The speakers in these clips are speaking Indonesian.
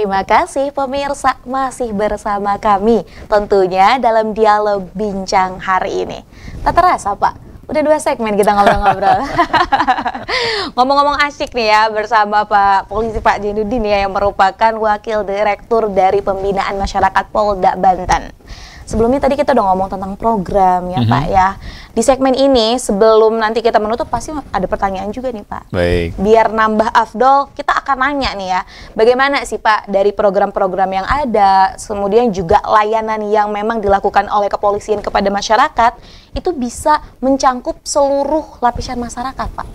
Terima kasih pemirsa masih bersama kami tentunya dalam dialog bincang hari ini. Tak terasa Pak, udah 2 segmen kita ngobrol-ngobrol. Ngomong-ngomong asik nih ya bersama Pak Polisi Pak Jainuddin ya yang merupakan Wakil Direktur dari Pembinaan Masyarakat Polda Banten. Sebelumnya tadi kita udah ngomong tentang program ya Pak ya. Di segmen ini sebelum nanti kita menutup pasti ada pertanyaan juga nih Pak. Baik. Biar nambah afdol kita akan nanya nih ya. Bagaimana sih Pak dari program-program yang ada, kemudian juga layanan yang memang dilakukan oleh kepolisian kepada masyarakat itu bisa mencangkup seluruh lapisan masyarakat Pak.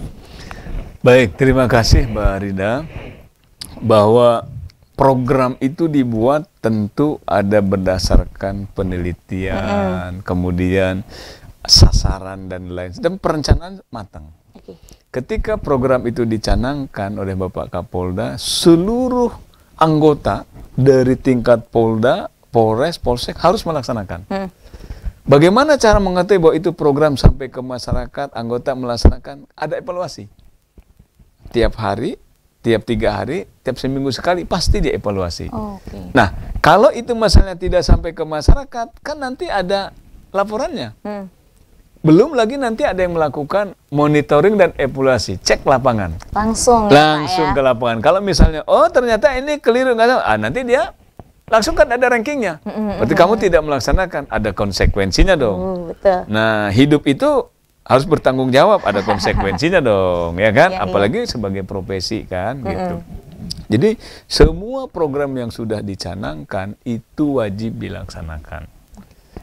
Baik, terima kasih Mbak Rida. Bahwa program itu dibuat tentu ada berdasarkan penelitian, kemudian sasaran dan lain, dan perencanaan matang. Ketika program itu dicanangkan oleh Bapak Kapolda, seluruh anggota dari tingkat Polda, Polres, Polsek harus melaksanakan. Bagaimana cara mengetahui bahwa itu program sampai ke masyarakat, anggota melaksanakan? Ada evaluasi. Tiap hari, tiap 3 hari, tiap seminggu sekali pasti dievaluasi. Nah, kalau itu masalahnya tidak sampai ke masyarakat, kan nanti ada laporannya. Belum lagi nanti ada yang melakukan monitoring dan evaluasi, cek lapangan. Langsung ke lapangan. Kalau misalnya, oh ternyata ini keliru, nanti dia langsung kan ada rankingnya. Berarti kamu tidak melaksanakan, ada konsekuensinya dong. Betul. Nah, hidup itu harus bertanggung jawab, ada konsekuensinya dong, ya kan? Apalagi sebagai profesi kan, gitu. Jadi semua program yang sudah dicanangkan itu wajib dilaksanakan.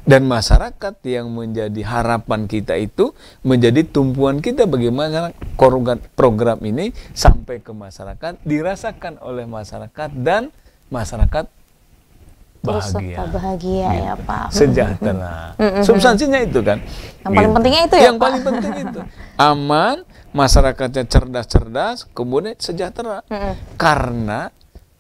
Dan masyarakat yang menjadi harapan kita itu menjadi tumpuan kita bagaimana program ini sampai ke masyarakat, dirasakan oleh masyarakat dan masyarakat bahagia ya Pak. Sejahtera. Substansinya itu kan. Yang paling pentingnya itu ya Yang paling penting itu. Aman, masyarakatnya cerdas-cerdas, kemudian sejahtera. Karena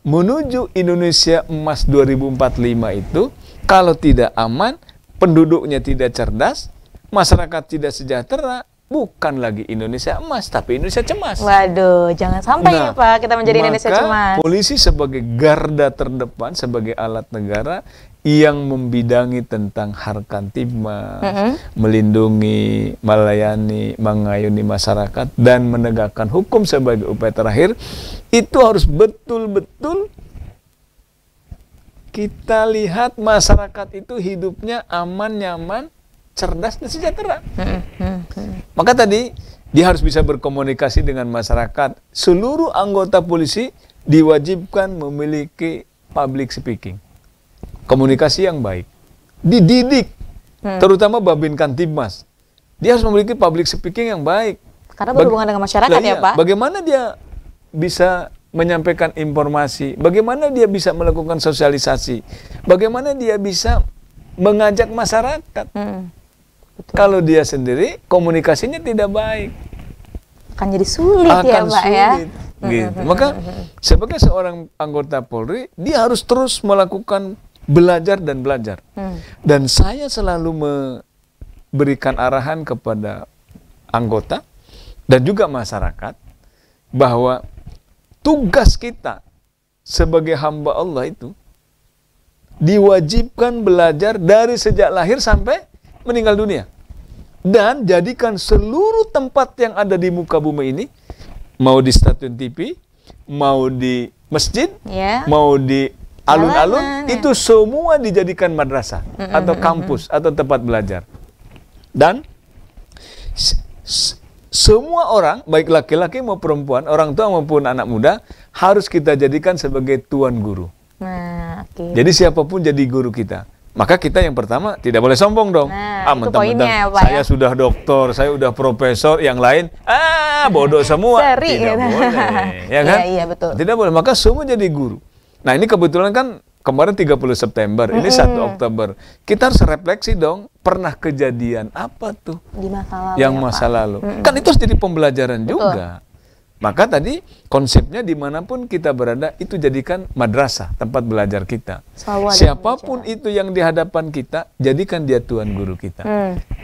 menuju Indonesia Emas 2045 itu, kalau tidak aman, penduduknya tidak cerdas, masyarakat tidak sejahtera, bukan lagi Indonesia Emas, tapi Indonesia Cemas. Waduh, jangan sampai ya Pak kita menjadi Indonesia Cemas. Polisi sebagai garda terdepan, sebagai alat negara yang membidangi tentang Harkantibmas, melindungi, melayani, mengayomi masyarakat, dan menegakkan hukum sebagai upaya terakhir, itu harus betul-betul kita lihat masyarakat itu hidupnya aman, nyaman, cerdas dan sejahtera. Maka tadi dia harus bisa berkomunikasi dengan masyarakat. Seluruh anggota polisi diwajibkan memiliki public speaking, komunikasi yang baik, dididik, terutama Babin Kantibmas. Dia harus memiliki public speaking yang baik. Karena berhubungan dengan masyarakat ya Pak. Bagaimana dia bisa menyampaikan informasi, bagaimana dia bisa melakukan sosialisasi, bagaimana dia bisa mengajak masyarakat. Kalau dia sendiri komunikasinya tidak baik, akan jadi sulit ya Pak ya. Gitu. Maka sebagai seorang anggota Polri, dia harus terus melakukan belajar dan belajar. Dan saya selalu memberikan arahan kepada anggota dan juga masyarakat bahwa tugas kita sebagai hamba Allah itu diwajibkan belajar dari sejak lahir sampai meninggal dunia. Dan jadikan seluruh tempat yang ada di muka bumi ini, mau di stasiun TV, mau di masjid, mau di alun-alun, itu semua dijadikan madrasah atau kampus atau tempat belajar. Dan semua orang, baik laki-laki maupun perempuan, orang tua maupun anak muda, harus kita jadikan sebagai tuan guru. Jadi siapapun jadi guru kita. Maka kita yang pertama tidak boleh sombong dong. Mentang-mentang saya sudah doktor, saya sudah profesor, yang lain bodoh semua. Tidak boleh, ya kan? Iya, betul. Tidak boleh. Maka semua jadi guru. Nah, ini kebetulan kan kemarin 30 September, ini 1 Oktober. Kita harus refleksi dong, pernah kejadian apa tuh di masa lalu, yang masa lalu. Kan itu harus jadi pembelajaran juga. Maka tadi konsepnya dimanapun kita berada itu jadikan madrasah, tempat belajar kita. Siapapun itu yang di hadapan kita, jadikan dia tuan guru kita.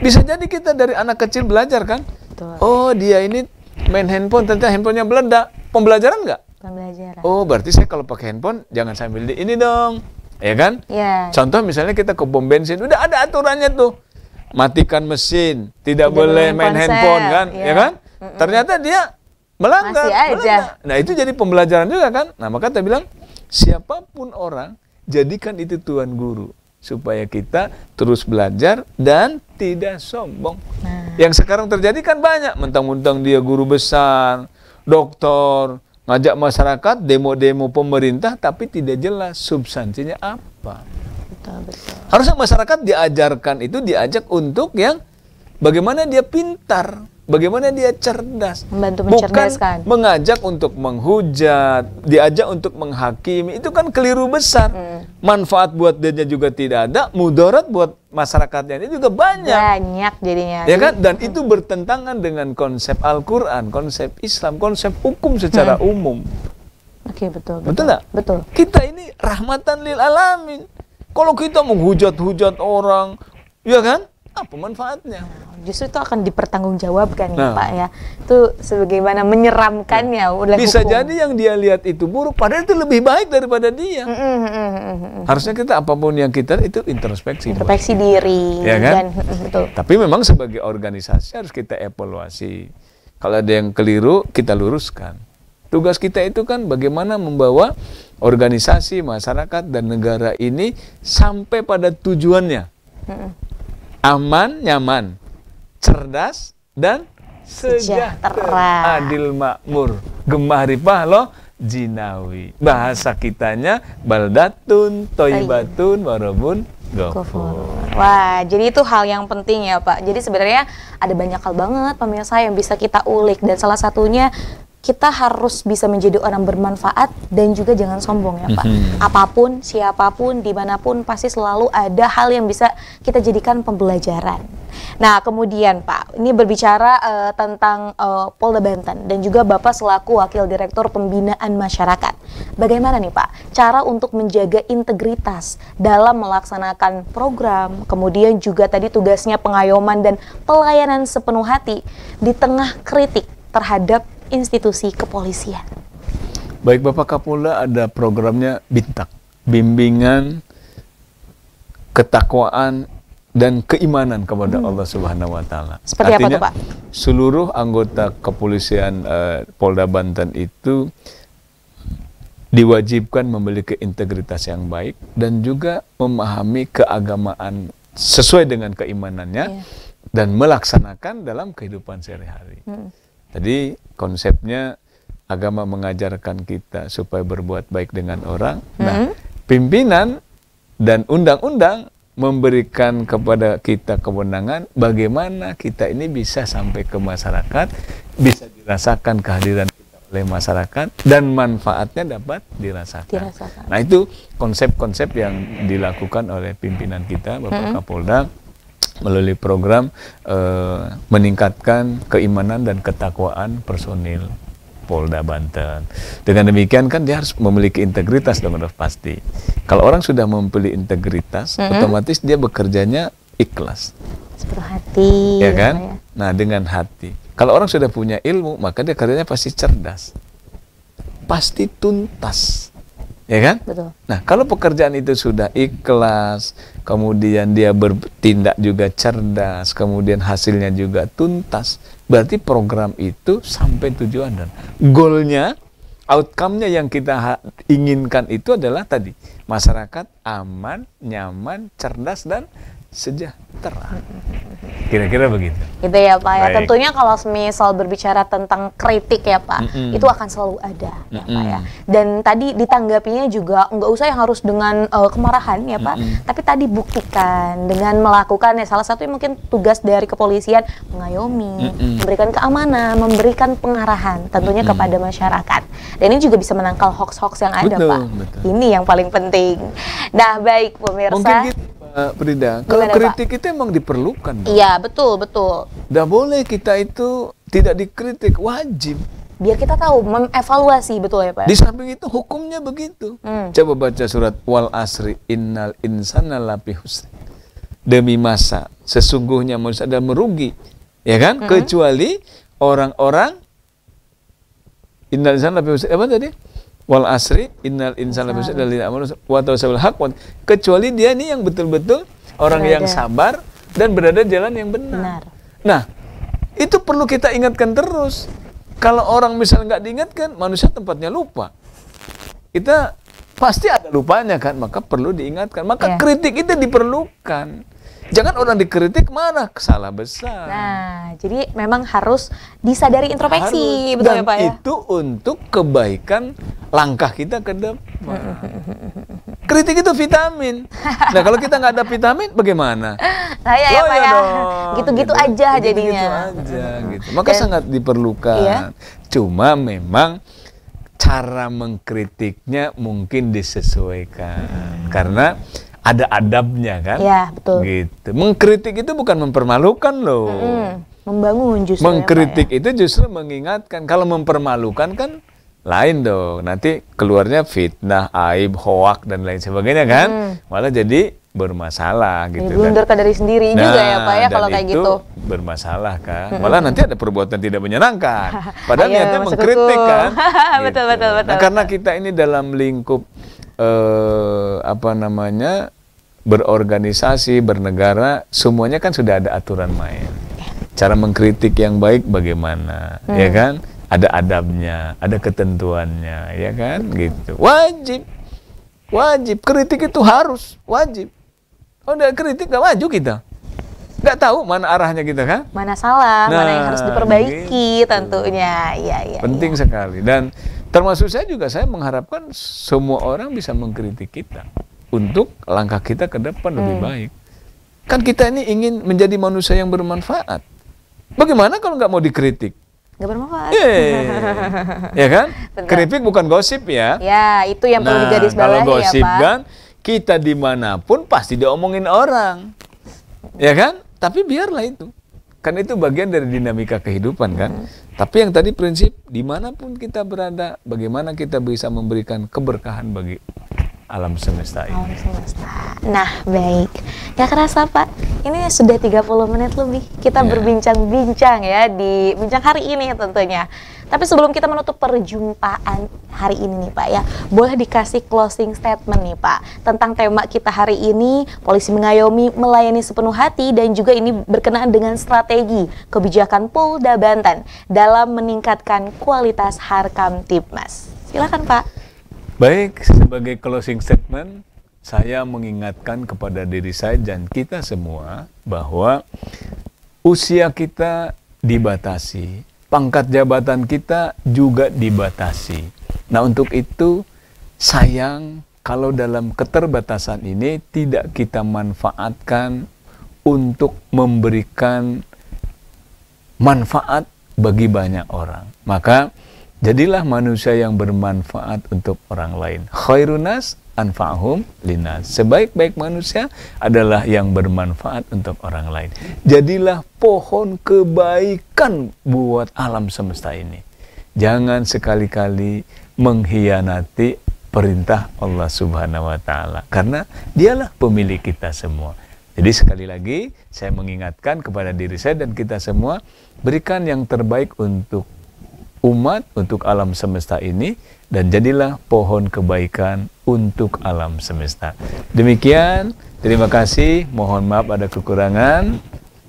Bisa jadi kita dari anak kecil belajar kan? Oh dia ini main handphone, ternyata handphonenya meledak. Pembelajaran nggak? Pembelajaran. Oh, berarti saya kalau pakai handphone jangan sambil di ini dong. Ya kan? Ya. Contoh misalnya kita ke pom bensin, udah ada aturannya tuh. Matikan mesin, tidak boleh main ponsel, handphone kan? Ya kan? Ternyata dia melanggar. Masih aja. Nah, itu jadi pembelajaran juga kan? Nah, maka kita bilang, siapapun orang, jadikan itu Tuhan Guru. Supaya kita terus belajar dan tidak sombong. Nah. Yang sekarang terjadi kan banyak. Mentang-mentang dia guru besar, doktor, ngajak masyarakat, demo-demo pemerintah, tapi tidak jelas substansinya apa. Betul. Harusnya masyarakat diajarkan itu, diajak untuk yang bagaimana dia pintar, bagaimana dia cerdas. Membantu mencerdaskan. Bukan mengajak untuk menghujat, diajak untuk menghakimi. Itu kan keliru besar. Manfaat buat dia juga tidak ada, mudarat buat masyarakatnya ini juga banyak. Banyak jadinya. Ya kan? Dan itu bertentangan dengan konsep Al-Quran, konsep Islam, konsep hukum secara umum. Oke, betul. Betul nggak? Betul. Kita ini rahmatan lil alamin. Kalau kita menghujat-hujat orang, ya kan? Apa manfaatnya? Justru itu akan dipertanggungjawabkan ya Nah. Pak ya. Itu sebagaimana menyeramkannya oleh Bisa hukum. jadi yang dia lihat itu buruk, padahal itu lebih baik daripada dia. Harusnya kita apapun yang kita itu introspeksi. Introspeksi diri. Ya kan? Dan, betul. Tapi memang sebagai organisasi harus kita evaluasi. Kalau ada yang keliru, kita luruskan. Tugas kita itu kan bagaimana membawa organisasi, masyarakat, dan negara ini sampai pada tujuannya. Aman, nyaman, cerdas, dan sejahtera. Adil makmur. Gemah ripah loh jinawi. Bahasa kitanya baldatun, toibatun, warabun, ghafur. Wah, jadi itu hal yang penting ya Pak. Jadi sebenarnya ada banyak hal banget pemirsa yang bisa kita ulik. Dan salah satunya kita harus bisa menjadi orang bermanfaat dan juga jangan sombong ya Pak. Apapun, siapapun, dimanapun pasti selalu ada hal yang bisa kita jadikan pembelajaran. Nah kemudian Pak, ini berbicara tentang Polda Banten dan juga Bapak selaku Wakil Direktur Pembinaan Masyarakat. Bagaimana nih Pak cara untuk menjaga integritas dalam melaksanakan program, kemudian juga tadi tugasnya pengayoman dan pelayanan sepenuh hati di tengah kritik terhadap institusi kepolisian. Baik Bapak Kapolda, ada programnya BINTAK, bimbingan ketakwaan dan keimanan kepada Allah Subhanahu wa taala. Seperti artinya, apa tuh Pak? Seluruh anggota kepolisian Polda Banten itu diwajibkan memiliki integritas yang baik dan juga memahami keagamaan sesuai dengan keimanannya dan melaksanakan dalam kehidupan sehari-hari. Jadi konsepnya agama mengajarkan kita supaya berbuat baik dengan orang. Nah, pimpinan dan undang-undang memberikan kepada kita kewenangan bagaimana kita ini bisa sampai ke masyarakat, bisa dirasakan kehadiran kita oleh masyarakat dan manfaatnya dapat dirasakan. Nah, itu konsep-konsep yang dilakukan oleh pimpinan kita, Bapak Kapolda, melalui program meningkatkan keimanan dan ketakwaan personil Polda Banten. Dengan demikian kan dia harus memiliki integritas dong, udah pasti. Kalau orang sudah memiliki integritas, otomatis dia bekerjanya ikhlas. Sepenuh hati. Ya kan? Ya. Nah, dengan hati. Kalau orang sudah punya ilmu, maka dia kerjanya pasti cerdas. Pasti tuntas. Ya kan? Betul. Nah, kalau pekerjaan itu sudah ikhlas, kemudian dia bertindak juga cerdas, kemudian hasilnya juga tuntas, berarti program itu sampai tujuan dan goalnya, outcome-nya yang kita inginkan itu adalah tadi, masyarakat aman, nyaman, cerdas, dan sejahtera. Kira-kira begitu. Gitu ya Pak ya. Baik. Tentunya kalau misal berbicara tentang kritik ya Pak, itu akan selalu ada ya Pak ya. Dan tadi ditanggapinya juga nggak usah yang harus dengan kemarahan ya Pak, tapi tadi buktikan dengan melakukan ya salah satunya mungkin tugas dari kepolisian mengayomi, memberikan keamanan, memberikan pengarahan tentunya kepada masyarakat. Dan ini juga bisa menangkal hoax-hoax yang ada Pak. Betul. Ini yang paling penting. Nah baik pemirsa. Mungkin gitu Frida, kalau kritik itu emang diperlukan. Iya betul betul. Nggak boleh kita itu tidak dikritik, wajib. Biar kita tahu mengevaluasi, betul ya Pak. Di samping itu hukumnya begitu. Coba baca surat wal asri innal insana lafi khusr. Demi masa sesungguhnya manusia ada merugi, ya kan? Kecuali orang-orang innal insana lafi khusr. Apa tadi? wal asri innal insana lafi khusr illa amanu wa tawassaw bil haqq, kecuali dia nih yang betul-betul orang yang sabar dan berada jalan yang benar. Nah, itu perlu kita ingatkan terus. Kalau orang misalnya nggak diingatkan, manusia tempatnya lupa. Kita pasti ada lupanya kan, maka perlu diingatkan. Maka kritik itu diperlukan. Jangan orang dikritik mana salah besar. Nah, jadi memang harus disadari introspeksi, betul ya Pak ya? Itu untuk kebaikan langkah kita ke depan. Kritik itu vitamin. Nah, kalau kita nggak ada vitamin, bagaimana? Nah, ya Pak ya. Gitu-gitu aja jadinya. Gitu aja, gitu. Maka sangat diperlukan. Cuma memang cara mengkritiknya mungkin disesuaikan. Karena ada adabnya kan? Ya, betul. Gitu. Mengkritik itu bukan mempermalukan loh. Membangun justru. Mengkritik itu justru mengingatkan. Kalau mempermalukan kan lain dong. Nanti keluarnya fitnah, aib, hoak dan lain sebagainya kan? Malah jadi bermasalah gitu kan. Blunder ke dari sendiri juga ya Pak ya kalau kayak gitu. Bermasalah kan. Malah nanti ada perbuatan tidak menyenangkan. Padahal niatnya mengkritik kan. Betul. Nah, karena kita ini dalam lingkup berorganisasi, bernegara, semuanya kan sudah ada aturan main. Cara mengkritik yang baik bagaimana, ya kan? Ada adabnya, ada ketentuannya, ya kan? Gitu. Wajib. Kritik itu harus, wajib. Kalau udah kritik nggak maju kita. Nggak tahu mana arahnya kita kan? Mana salah, mana yang harus diperbaiki tentunya. Iya. Penting sekali. Dan termasuk saya mengharapkan semua orang bisa mengkritik kita untuk langkah kita ke depan lebih baik. Kan kita ini ingin menjadi manusia yang bermanfaat. Bagaimana kalau nggak mau dikritik? Nggak bermanfaat. Ya kan? Kritik bukan gosip ya. Ya, itu yang perlu digarisbawahi ya Pak. Kalau gosip kan, kita dimanapun pasti diomongin orang. Ya kan? Tapi biarlah itu. Kan itu bagian dari dinamika kehidupan kan. Tapi yang tadi prinsip, dimanapun kita berada, bagaimana kita bisa memberikan keberkahan bagi alam semesta ini. Alam semesta. Nah, baik. Gak kerasa Pak, ini sudah 30 menit lebih. Kita berbincang-bincang ya di bincang hari ini tentunya. Tapi sebelum kita menutup perjumpaan hari ini nih Pak ya, boleh dikasih closing statement nih Pak tentang tema kita hari ini, polisi mengayomi, melayani sepenuh hati, dan juga ini berkenaan dengan strategi kebijakan Polda Banten dalam meningkatkan kualitas Harkamtibmas. Silakan Pak. Baik, sebagai closing statement, saya mengingatkan kepada diri saya dan kita semua bahwa usia kita dibatasi. Pangkat jabatan kita juga dibatasi. Nah, untuk itu sayang kalau dalam keterbatasan ini tidak kita manfaatkan untuk memberikan manfaat bagi banyak orang. Maka jadilah manusia yang bermanfaat untuk orang lain. Khairunas anfa'hum linnas. Sebaik-baik manusia adalah yang bermanfaat untuk orang lain. Jadilah pohon kebaikan buat alam semesta ini. Jangan sekali-kali mengkhianati perintah Allah Subhanahu wa taala, karena dialah pemilik kita semua. Jadi sekali lagi saya mengingatkan kepada diri saya dan kita semua, berikan yang terbaik untuk umat, untuk alam semesta ini, dan jadilah pohon kebaikan untuk alam semesta. Demikian, terima kasih, mohon maaf ada kekurangan.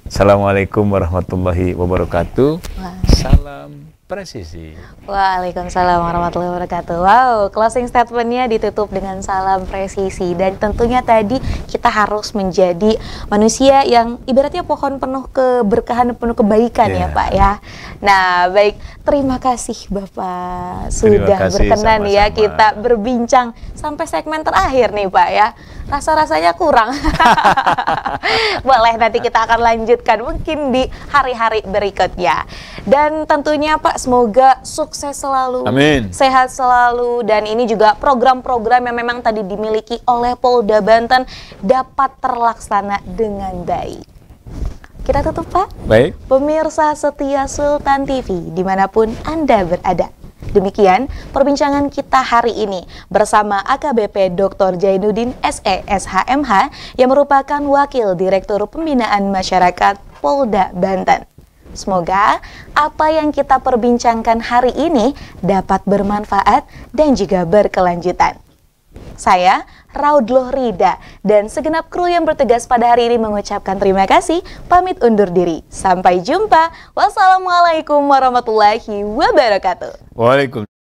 Assalamualaikum warahmatullahi wabarakatuh. Salam presisi. Waalaikumsalam warahmatullahi wabarakatuh. Wow, closing statementnya ditutup dengan salam presisi. Dan tentunya tadi kita harus menjadi manusia yang ibaratnya pohon penuh keberkahan, penuh kebaikan ya Pak ya. Nah, baik, terima kasih Bapak sudah berkenan ya kita berbincang sampai segmen terakhir nih Pak ya. Rasa-rasanya kurang. Boleh, nanti kita akan lanjutkan mungkin di hari-hari berikutnya. Dan tentunya Pak, semoga sukses selalu, amin, sehat selalu, dan ini juga program-program yang memang tadi dimiliki oleh Polda Banten dapat terlaksana dengan baik. Kita tutup Pak. Baik. Pemirsa setia Sultan TV dimanapun Anda berada. Demikian perbincangan kita hari ini bersama AKBP Dr. Jainuddin SE SHMH yang merupakan Wakil Direktur Pembinaan Masyarakat Polda Banten. Semoga apa yang kita perbincangkan hari ini dapat bermanfaat dan juga berkelanjutan. Saya, Raudloh Rida, dan segenap kru yang bertugas pada hari ini mengucapkan terima kasih, pamit undur diri. Sampai jumpa. Wassalamualaikum warahmatullahi wabarakatuh. Waalaikumsalam.